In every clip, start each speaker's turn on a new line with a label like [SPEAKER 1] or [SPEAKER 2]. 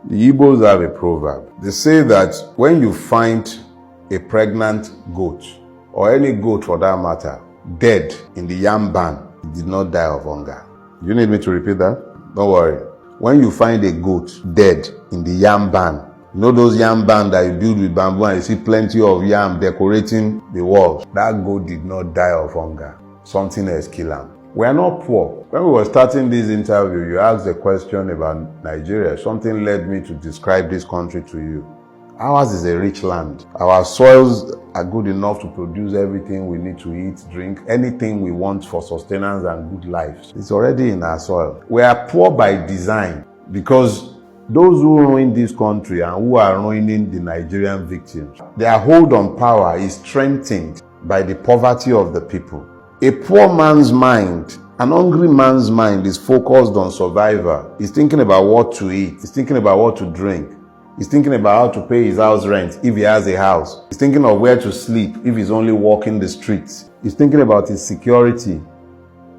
[SPEAKER 1] The Igbos have a proverb. They say that when you find a pregnant goat, or any goat for that matter, dead in the yam barn, it did not die of hunger. You need me to repeat that? Don't worry. When you find a goat dead in the yam barn, you know those yam barn that you build with bamboo and you see plenty of yam decorating the walls? That goat did not die of hunger. Something else killed him. We are not poor. When we were starting this interview, you asked a question about Nigeria. Something led me to describe this country to you. Ours is a rich land. Our soils are good enough to produce everything we need to eat, drink, anything we want for sustenance and good life. It's already in our soil. We are poor by design because those who ruin this country and who are ruining the Nigerian victims, their hold on power is strengthened by the poverty of the people. A poor man's mind, an hungry man's mind is focused on survival. He's thinking about what to eat. He's thinking about what to drink. He's thinking about how to pay his house rent if he has a house. He's thinking of where to sleep if he's only walking the streets. He's thinking about his security.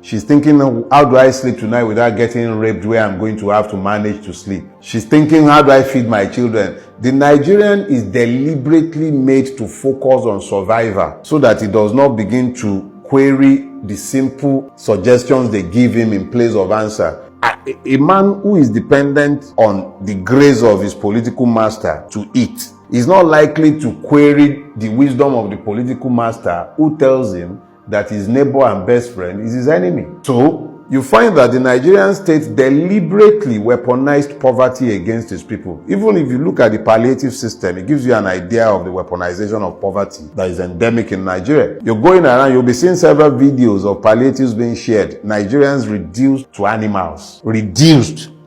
[SPEAKER 1] She's thinking, how do I sleep tonight without getting raped where I'm going to have to manage to sleep? She's thinking, how do I feed my children? The Nigerian is deliberately made to focus on survival so that he does not begin to query the simple suggestions they give him in place of answer. A man who is dependent on the grace of his political master to eat is not likely to query the wisdom of the political master who tells him that his neighbor and best friend is his enemy. So, you find that the Nigerian state deliberately weaponized poverty against its people. Even if you look at the palliative system, it gives you an idea of the weaponization of poverty that is endemic in Nigeria. You're going around, you'll be seeing several videos of palliatives being shared. Nigerians reduced to animals.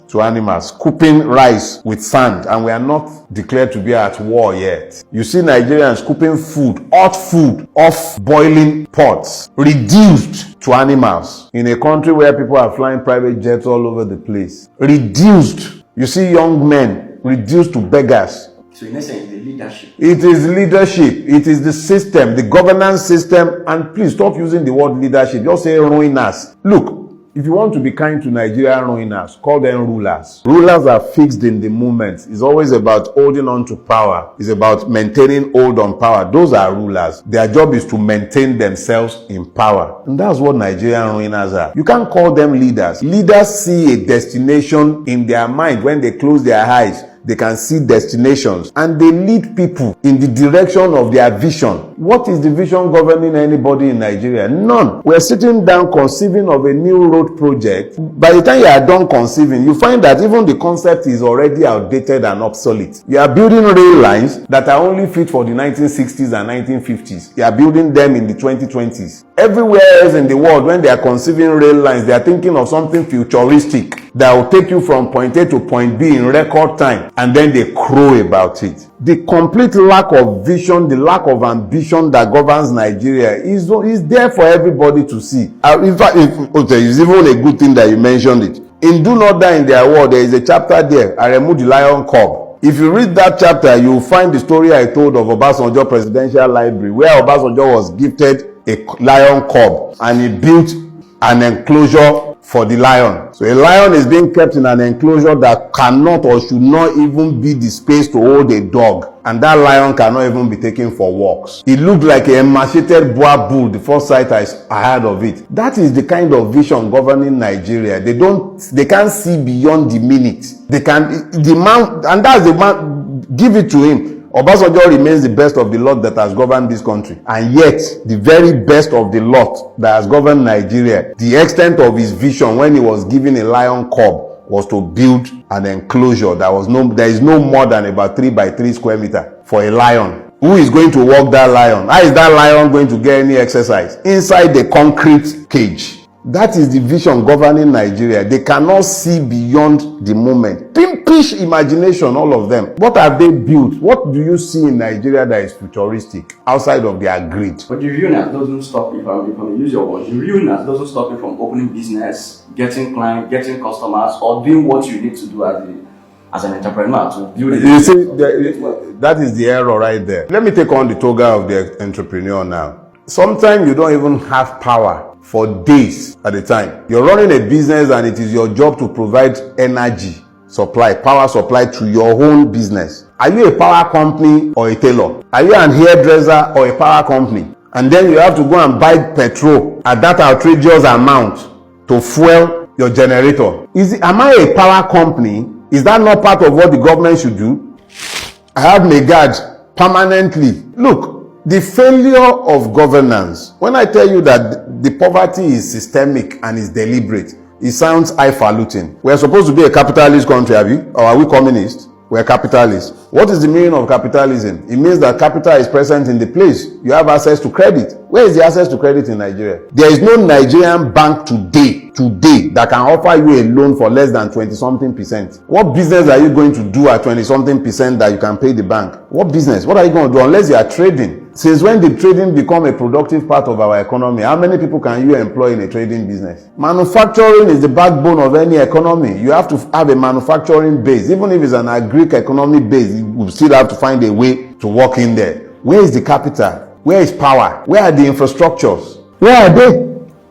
[SPEAKER 1] Scooping rice with sand, and we are not declared to be at war yet. You see Nigerians scooping food, hot food, off boiling pots, reduced to animals in a country where people are flying private jets all over the place. Reduced. You see young men reduced to beggars.
[SPEAKER 2] So in essence, the leadership.
[SPEAKER 1] It is leadership. It is the system, the governance system, and please stop using the word leadership. Just say ruiners. Look, if you want to be kind to Nigerian ruiners, call them rulers. Rulers are fixed in the moment. It's always about holding on to power. It's about maintaining hold on power. Those are rulers. Their job is to maintain themselves in power. And that's what Nigerian ruiners are. You can't call them leaders. Leaders see a destination in their mind. When they close their eyes, they can see destinations and they lead people in the direction of their vision. What is the vision governing anybody in Nigeria? None. We're sitting down conceiving of a new road project. By the time you are done conceiving, you find that even the concept is already outdated and obsolete. You are building rail lines that are only fit for the 1960s and 1950s. You are building them in the 2020s. Everywhere else in the world, when they are conceiving rail lines, they are thinking of something futuristic that will take you from point A to point B in record time, and then they crow about it. The complete lack of vision, the lack of ambition that governs Nigeria is there for everybody to see. In fact, it's even a good thing that you mentioned it. In Do Not Die in Their War, there is a chapter there, Aremu the Lion Cub. If you read that chapter, you will find the story I told of Obasanjo Presidential Library, where Obasanjo was gifted a lion cub and he built an enclosure for the lion. So a lion is being kept in an enclosure that cannot or should not even be the space to hold a dog. And that lion cannot even be taken for walks. It looked like an emaciated boar bull the first sight I had of it. That is the kind of vision governing Nigeria. They can't see beyond the minute. And that's the man, give it to him. Obasanjo remains the best of the lot that has governed this country. And yet, the very best of the lot that has governed Nigeria, the extent of his vision when he was given a lion cub was to build an enclosure there is no more than about 3 by 3 square meter for a lion. Who is going to walk that lion? How is that lion going to get any exercise? Inside the concrete cage. That is the vision governing Nigeria. They cannot see beyond the moment. Pimpish imagination, all of them. What have they built? What do you see in Nigeria that is futuristic outside of their greed?
[SPEAKER 2] But the realness doesn't stop, if I use your words, the realness doesn't stop you from opening business, getting clients, getting customers, or doing what you need to do as an entrepreneur to build it.
[SPEAKER 1] You see, that is the error right there. Let me take on the toga of the entrepreneur now. Sometimes you don't even have power for days at a time. You're running a business and it is your job to provide energy supply, power supply to your own business. Are you a power company or a tailor? Are you an hairdresser or a power company? And then you have to go and buy petrol at that outrageous amount to fuel your generator. Am I a power company? Is that not part of what the government should do? I have Megad permanently. Look, the failure of governance, when I tell you that the poverty is systemic and is deliberate, it sounds highfalutin. We're supposed to be a capitalist country, are we? Or are we communist? We're capitalists. What is the meaning of capitalism? It means that capital is present in the place. You have access to credit. Where is the access to credit in Nigeria? There is no Nigerian bank today that can offer you a loan for less than 20-something%. What business are you going to do at 20-something% that you can pay the bank? What business? What are you going to do unless you are trading? Since when did trading become a productive part of our economy? How many people can you employ in a trading business? Manufacturing is the backbone of any economy. You have to have a manufacturing base. Even if it's an agric economy base, you still have to find a way to work in there. Where is the capital? Where is power? Where are the infrastructures? Where are they?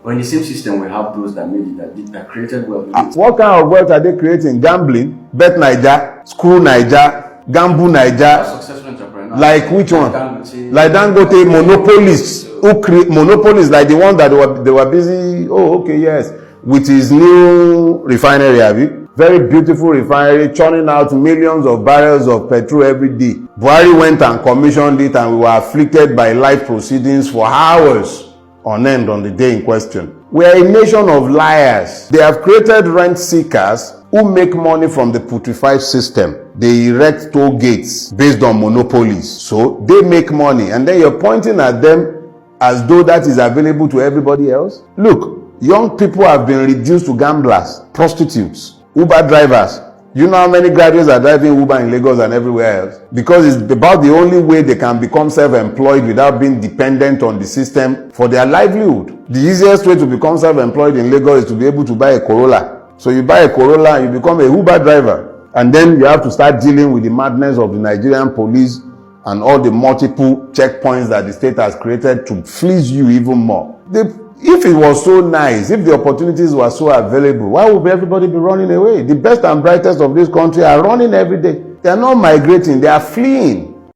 [SPEAKER 2] But in the same system, we have those that made it, that created wealth.
[SPEAKER 1] What kind of wealth are they creating? Gambling, Bet Naija, Screw Naija, Gamble Naija.
[SPEAKER 2] Successful entrepreneurs.
[SPEAKER 1] Like which one? Like Dangote, monopolists. Who create monopolists like the one that they were busy? Oh, okay, yes, with his new refinery, have you? Very beautiful refinery, churning out millions of barrels of petrol every day. Buhari went and commissioned it, and we were afflicted by life proceedings for hours on end on the day in question. We are a nation of liars. They have created rent seekers who make money from the putrefied system. They erect toll gates based on monopolies. So they make money, and then you're pointing at them as though that is available to everybody else. Look, young people have been reduced to gamblers, prostitutes, Uber drivers. You know how many graduates are driving Uber in Lagos and everywhere else? Because it's about the only way they can become self-employed without being dependent on the system for their livelihood. The easiest way to become self-employed in Lagos is to be able to buy a Corolla. So you buy a Corolla and you become a Uber driver. And then you have to start dealing with the madness of the Nigerian police and all the multiple checkpoints that the state has created to fleece you even more. If it was so nice, if the opportunities were so available, why would everybody be running away? The best and brightest of this country are running every day. They are not migrating, they are fleeing.